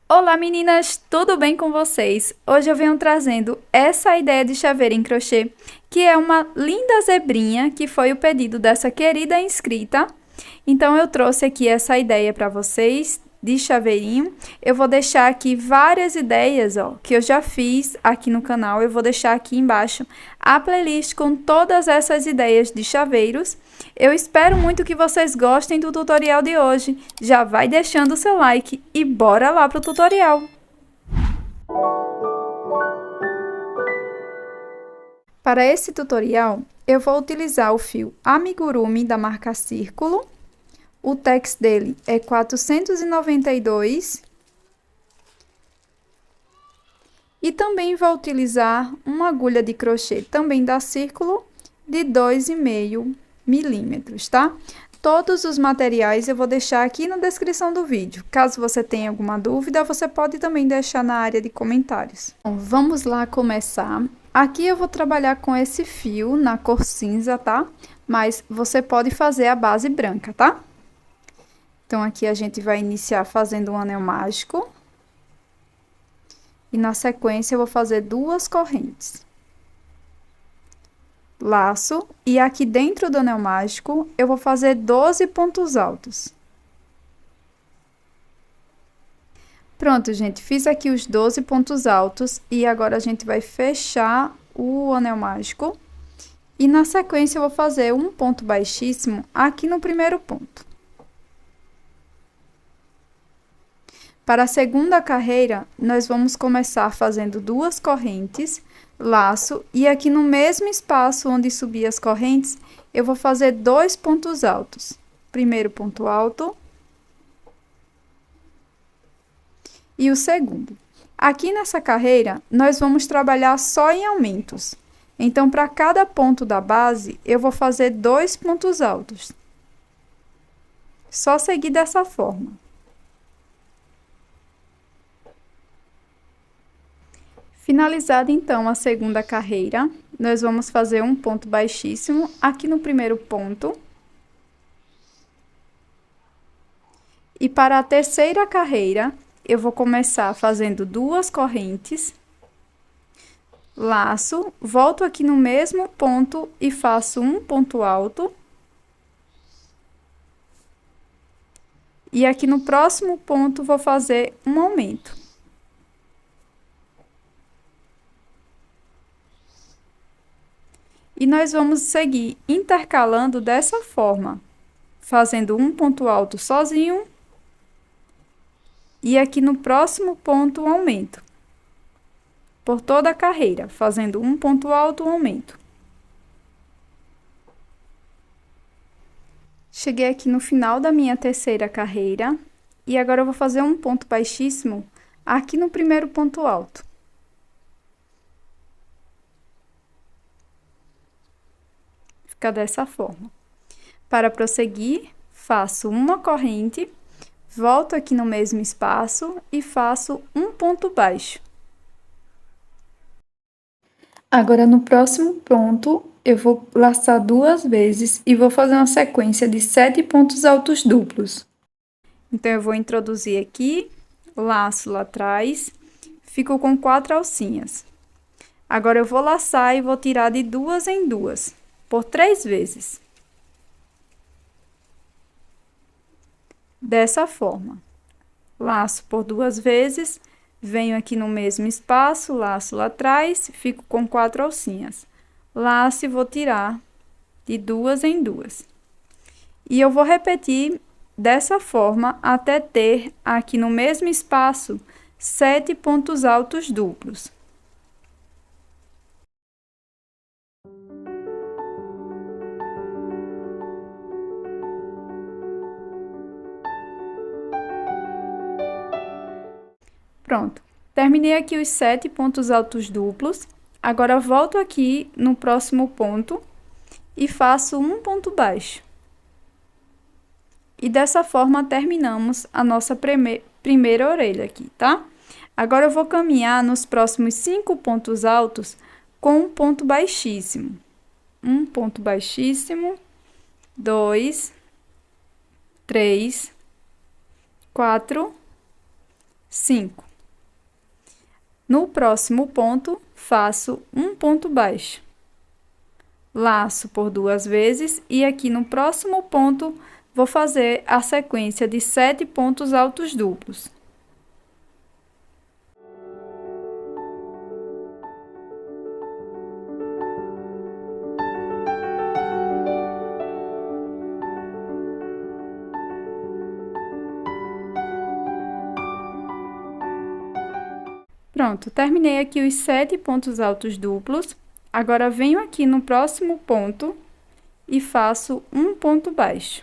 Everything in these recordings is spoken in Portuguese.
Olá meninas, tudo bem com vocês? Hoje eu venho trazendo essa ideia de chaveiro em crochê, que é uma linda zebrinha, que foi o pedido dessa querida inscrita. Então eu trouxe aqui essa ideia para vocês de chaveirinho. Eu vou deixar aqui várias ideias, ó, que eu já fiz aqui no canal. Eu vou deixar aqui embaixo a playlist com todas essas ideias de chaveiros. Eu espero muito que vocês gostem do tutorial de hoje. Já vai deixando o seu like e bora lá pro tutorial. Para esse tutorial, eu vou utilizar o fio amigurumi da marca Círculo. O tex dele é 492. E também vou utilizar uma agulha de crochê, também da Círculo, de 2,5 milímetros, tá? Todos os materiais eu vou deixar aqui na descrição do vídeo. Caso você tenha alguma dúvida, você pode também deixar na área de comentários. Bom, vamos lá começar. Aqui eu vou trabalhar com esse fio na cor cinza, tá? Mas você pode fazer a base branca, tá? Então, aqui a gente vai iniciar fazendo um anel mágico. E na sequência, eu vou fazer 2 correntes. Laço. E aqui dentro do anel mágico, eu vou fazer 12 pontos altos. Pronto, gente. Fiz aqui os 12 pontos altos. E agora, a gente vai fechar o anel mágico. E na sequência, eu vou fazer um ponto baixíssimo aqui no primeiro ponto. Para a segunda carreira, nós vamos começar fazendo 2 correntes, laço, e aqui no mesmo espaço onde subir as correntes, eu vou fazer 2 pontos altos. Primeiro ponto alto. E o segundo. Aqui nessa carreira, nós vamos trabalhar só em aumentos. Então, para cada ponto da base, eu vou fazer 2 pontos altos. Só seguir dessa forma. Finalizada, então, a segunda carreira, nós vamos fazer um ponto baixíssimo aqui no primeiro ponto. E para a terceira carreira, eu vou começar fazendo 2 correntes, laço, volto aqui no mesmo ponto e faço um ponto alto. E aqui no próximo ponto, vou fazer um aumento. E nós vamos seguir intercalando dessa forma, fazendo um ponto alto sozinho. E aqui no próximo ponto, um aumento. Por toda a carreira, fazendo um ponto alto, um aumento. Cheguei aqui no final da minha terceira carreira. E agora eu vou fazer um ponto baixíssimo aqui no primeiro ponto alto. Fica dessa forma. Para prosseguir, faço uma corrente, volto aqui no mesmo espaço e faço um ponto baixo. Agora, no próximo ponto, eu vou laçar 2 vezes e vou fazer uma sequência de 7 pontos altos duplos. Então, eu vou introduzir aqui, laço lá atrás, fico com 4 alcinhas. Agora, eu vou laçar e vou tirar de 2 em 2. Por 3 vezes. Dessa forma. Laço por 2 vezes, venho aqui no mesmo espaço, laço lá atrás, fico com 4 alcinhas. Laço e vou tirar de 2 em 2. E eu vou repetir dessa forma até ter aqui no mesmo espaço 7 pontos altos duplos. Pronto, terminei aqui os 7 pontos altos duplos. Agora, volto aqui no próximo ponto e faço um ponto baixo. E dessa forma, terminamos a nossa primeira orelha aqui, tá? Agora, eu vou caminhar nos próximos 5 pontos altos com um ponto baixíssimo. Um ponto baixíssimo, 2, 3, 4, 5. No próximo ponto, faço um ponto baixo. Laço por 2 vezes e aqui no próximo ponto, vou fazer a sequência de 7 pontos altos duplos. Pronto, terminei aqui os 7 pontos altos duplos. Agora, venho aqui no próximo ponto e faço um ponto baixo.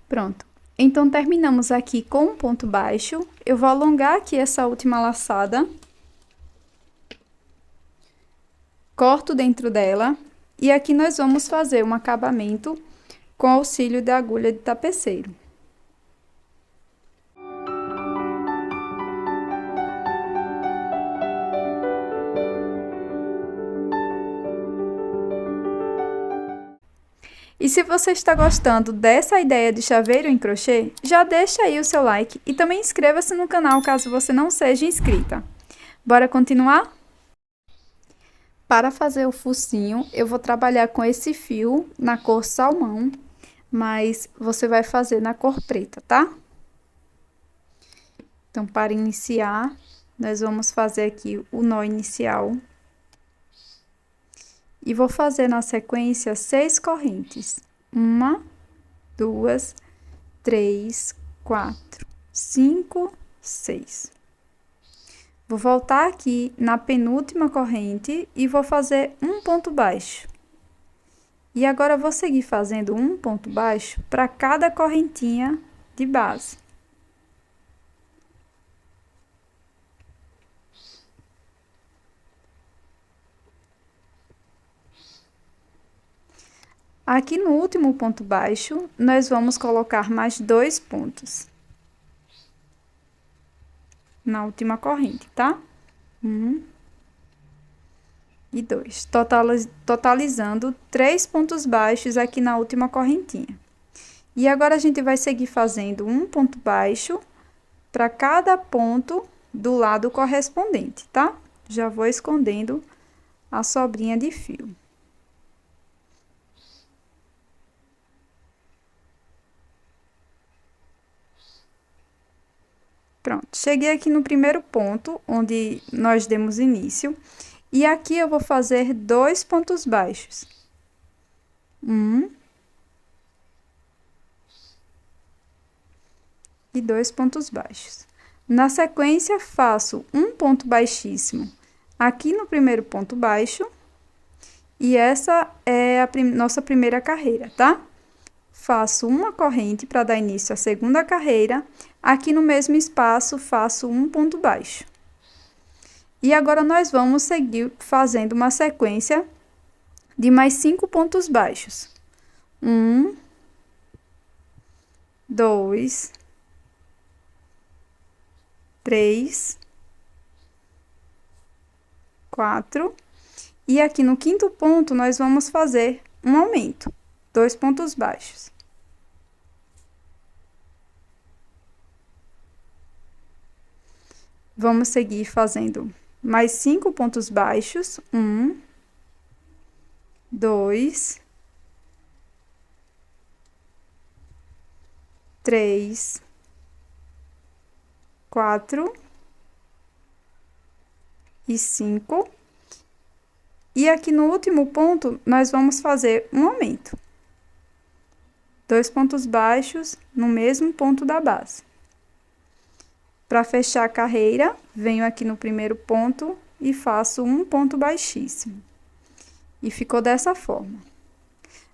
Pronto. Então, terminamos aqui com um ponto baixo. Eu vou alongar aqui essa última laçada. Corto dentro dela. E aqui nós vamos fazer um acabamento com auxílio da agulha de tapeceiro. E se você está gostando dessa ideia de chaveiro em crochê, já deixa aí o seu like e também inscreva-se no canal caso você não seja inscrita. Bora continuar? Para fazer o focinho, eu vou trabalhar com esse fio na cor salmão, mas você vai fazer na cor preta, tá? Então, para iniciar, nós vamos fazer aqui o nó inicial. E vou fazer na sequência 6 correntes. 1, 2, 3, 4, 5, 6. Vou voltar aqui na penúltima corrente e vou fazer um ponto baixo. E agora, vou seguir fazendo um ponto baixo para cada correntinha de base. Aqui no último ponto baixo, nós vamos colocar mais 2 pontos. Na última corrente, tá? 1 e 2. Totalizando 3 pontos baixos aqui na última correntinha. E agora, a gente vai seguir fazendo um ponto baixo para cada ponto do lado correspondente, tá? Já vou escondendo a sobrinha de fio. Pronto, cheguei aqui no primeiro ponto, onde nós demos início, e aqui eu vou fazer 2 pontos baixos. 1 e 2 pontos baixos. Na sequência, faço um ponto baixíssimo aqui no primeiro ponto baixo, e essa é a nossa primeira carreira, tá? Faço uma corrente para dar início à segunda carreira. Aqui no mesmo espaço, faço um ponto baixo. E agora, nós vamos seguir fazendo uma sequência de mais 5 pontos baixos. 1, 2, 3, 4. E aqui no quinto ponto, nós vamos fazer um aumento, 2 pontos baixos. Vamos seguir fazendo mais 5 pontos baixos. 1, 2, 3, 4 e 5. E aqui no último ponto, nós vamos fazer um aumento. 2 pontos baixos no mesmo ponto da base. Para fechar a carreira, venho aqui no primeiro ponto e faço um ponto baixíssimo. E ficou dessa forma.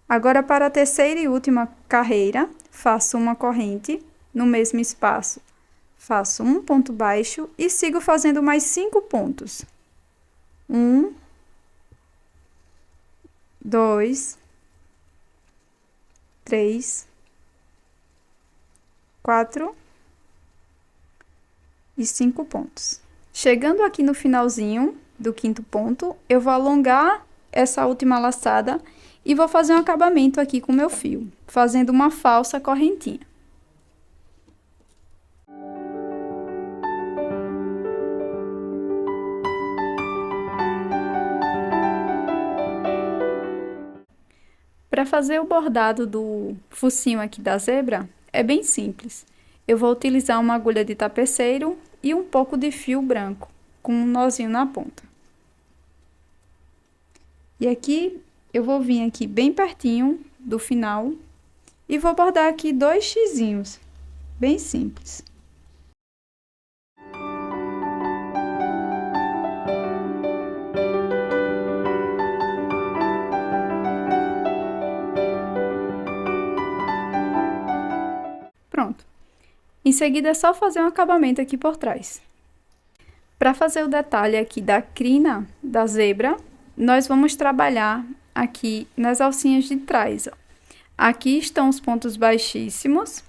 Agora, para a terceira e última carreira, faço uma corrente no mesmo espaço. Faço um ponto baixo e sigo fazendo mais 5 pontos. 1, 2, 3, 4 e 5 pontos. Chegando aqui no finalzinho do quinto ponto, eu vou alongar essa última laçada e vou fazer um acabamento aqui com o meu fio, fazendo uma falsa correntinha. Para fazer o bordado do focinho aqui da zebra, é bem simples. Eu vou utilizar uma agulha de tapeceiro e um pouco de fio branco, com um nozinho na ponta. E aqui, eu vou vir aqui bem pertinho do final e vou bordar aqui 2 xizinhos, bem simples. Pronto. Em seguida, é só fazer um acabamento aqui por trás. Para fazer o detalhe aqui da crina da zebra, nós vamos trabalhar aqui nas alcinhas de trás, ó. Aqui estão os pontos baixíssimos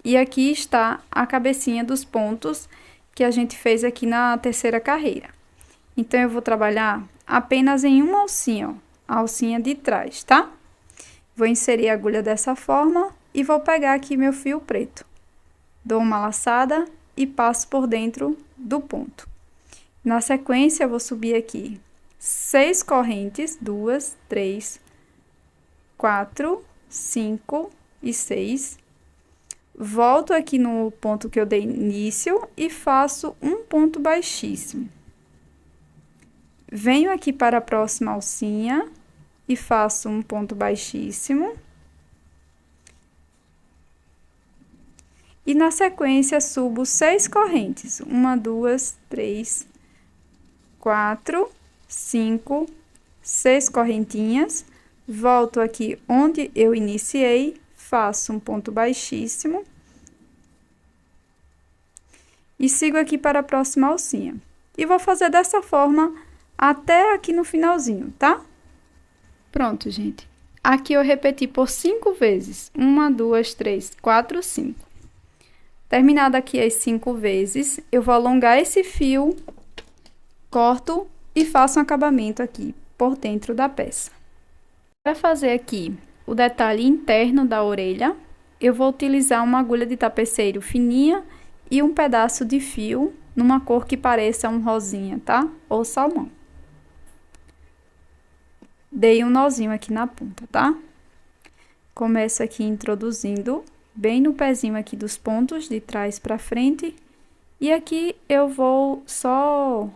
e aqui está a cabecinha dos pontos que a gente fez aqui na terceira carreira. Então, eu vou trabalhar apenas em uma alcinha, ó, a alcinha de trás, tá? Vou inserir a agulha dessa forma e vou pegar aqui meu fio preto. Dou uma laçada e passo por dentro do ponto. Na sequência, eu vou subir aqui 6 correntes, 2, 3, 4, 5 e 6. Volto aqui no ponto que eu dei início e faço um ponto baixíssimo. Venho aqui para a próxima alcinha e faço um ponto baixíssimo. E na sequência, subo 6 correntes. 1, 2, 3, 4, 5, 6 correntinhas. Volto aqui onde eu iniciei, faço um ponto baixíssimo. E sigo aqui para a próxima alcinha. E vou fazer dessa forma até aqui no finalzinho, tá? Pronto, gente. Aqui eu repeti por 5 vezes. 1, 2, 3, 4, 5. Terminado aqui as 5 vezes, eu vou alongar esse fio, corto e faço um acabamento aqui por dentro da peça. Para fazer aqui o detalhe interno da orelha, eu vou utilizar uma agulha de tapeceiro fininha e um pedaço de fio numa cor que pareça um rosinha, tá? Ou salmão. Dei um nozinho aqui na ponta, tá? Começo aqui introduzindo bem no pezinho aqui dos pontos, de trás para frente. E aqui eu vou só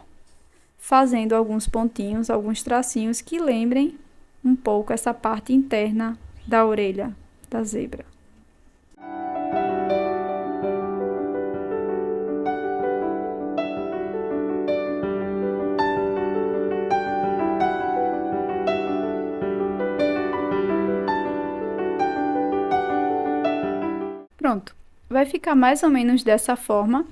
fazendo alguns pontinhos, alguns tracinhos que lembrem um pouco essa parte interna da orelha da zebra. Pronto, vai ficar mais ou menos dessa forma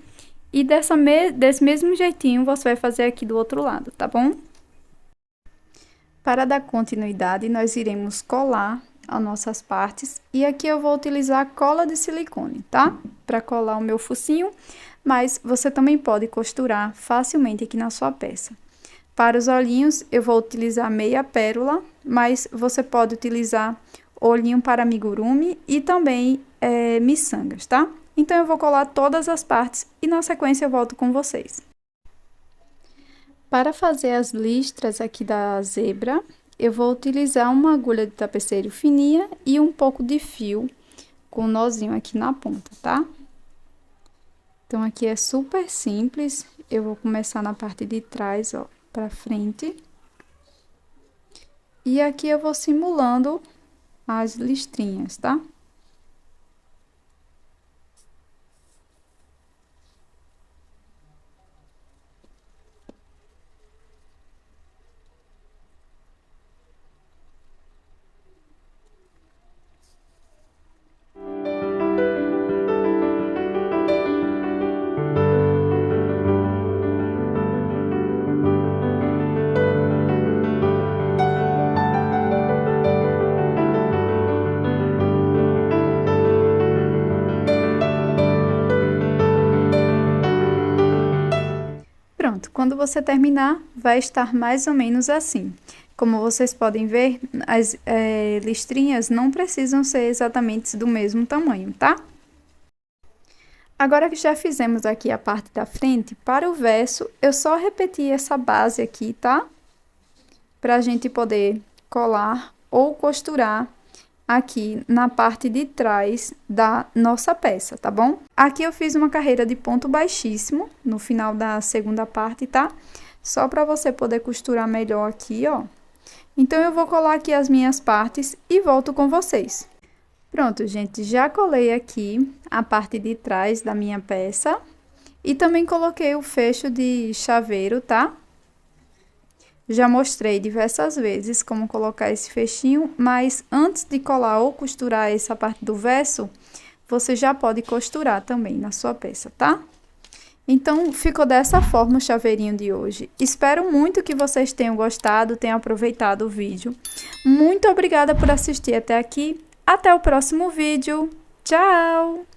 e desse mesmo jeitinho você vai fazer aqui do outro lado, tá bom? Para dar continuidade, nós iremos colar as nossas partes e aqui eu vou utilizar cola de silicone, tá? Para colar o meu focinho, mas você também pode costurar facilmente aqui na sua peça. Para os olhinhos, eu vou utilizar meia pérola, mas você pode utilizar olhinho para amigurumi e também miçangas, tá? Então, eu vou colar todas as partes e na sequência eu volto com vocês. Para fazer as listras aqui da zebra, eu vou utilizar uma agulha de tapeceiro fininha e um pouco de fio com um nozinho aqui na ponta, tá? Então, aqui é super simples. Eu vou começar na parte de trás, ó, pra frente. E aqui eu vou simulando as listrinhas, tá? Pronto, quando você terminar, vai estar mais ou menos assim. Como vocês podem ver, as listrinhas não precisam ser exatamente do mesmo tamanho, tá? Agora que já fizemos aqui a parte da frente, para o verso, eu só repeti essa base aqui, tá? Pra gente poder colar ou costurar aqui na parte de trás da nossa peça, tá bom? Aqui eu fiz uma carreira de ponto baixíssimo no final da segunda parte, tá? Só para você poder costurar melhor aqui, ó. Então, eu vou colar aqui as minhas partes e volto com vocês. Pronto, gente, já colei aqui a parte de trás da minha peça e também coloquei o fecho de chaveiro, tá? Já mostrei diversas vezes como colocar esse fechinho, mas antes de colar ou costurar essa parte do verso, você já pode costurar também na sua peça, tá? Então, ficou dessa forma o chaveirinho de hoje. Espero muito que vocês tenham gostado, tenham aproveitado o vídeo. Muito obrigada por assistir até aqui. Até o próximo vídeo. Tchau!